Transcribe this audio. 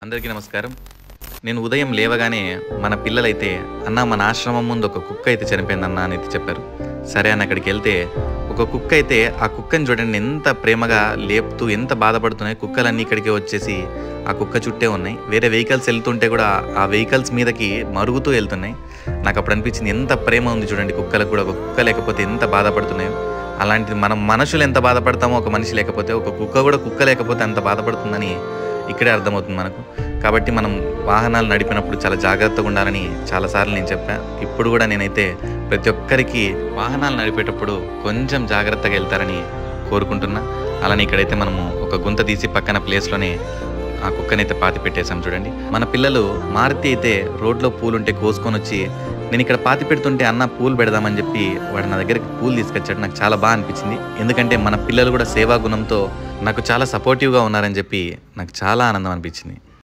అందరికీ నమస్కారం. నేను ఉదయం లేవగానే మన పిల్లలైతే, "అన్న మన ఆశ్రమం ముందు ఒక కుక్క అయితే చనిపోయిందన్న" అని అయితే చెప్పారు. సరే అని అక్కడికెళ్తే ఒక కుక్క అయితే ఆ కుక్కని చూడండి ఎంత ప్రేమగా లేపుతూ ఎంత బాధపడుతున్నాయి. కుక్కలన్నీ ఇక్కడికే వచ్చేసి ఆ కుక్క చుట్టే ఉన్నాయి. వేరే వెహికల్స్ వెళ్తుంటే కూడా ఆ వెహికల్స్ మీదకి మరుగుతూ వెళ్తున్నాయి. నాకు అప్పుడు అనిపించింది ఎంత ప్రేమ ఉంది చూడండి కుక్కలకు కూడా. ఒక కుక్క లేకపోతే ఎంత బాధపడుతున్నాయో. అలాంటిది మనం మనుషులు ఎంత బాధపడతామో ఒక మనిషి లేకపోతే, ఒక కుక్క కూడా కుక్క లేకపోతే అంత బాధపడుతుందని ఇక్కడే అర్థమవుతుంది మనకు. కాబట్టి మనం వాహనాలు నడిపినప్పుడు చాలా జాగ్రత్తగా ఉండాలని చాలాసార్లు నేను చెప్పా. ఇప్పుడు కూడా నేనైతే ప్రతి ఒక్కరికి వాహనాలు నడిపేటప్పుడు కొంచెం జాగ్రత్తగా వెళ్తారని కోరుకుంటున్నా. అలానే ఇక్కడైతే మనము ఒక గుంత తీసి పక్కన ప్లేస్‌లోనే ఆ కుక్కనైతే పాతి పెట్టేసాం చూడండి. మన పిల్లలు మారుతి అయితే రోడ్లో పూలుంటే కోసుకొనొచ్చి, నేను ఇక్కడ పాతి పెడుతుంటే అన్న పూలు పెడదామని చెప్పి వాడు నా దగ్గరికి పూలు తీసుకొచ్చాడు. నాకు చాలా బాగా అనిపించింది. ఎందుకంటే మన పిల్లలు కూడా సేవా గుణంతో నాకు చాలా సపోర్టివ్‌గా ఉన్నారని చెప్పి నాకు చాలా ఆనందం అనిపించింది.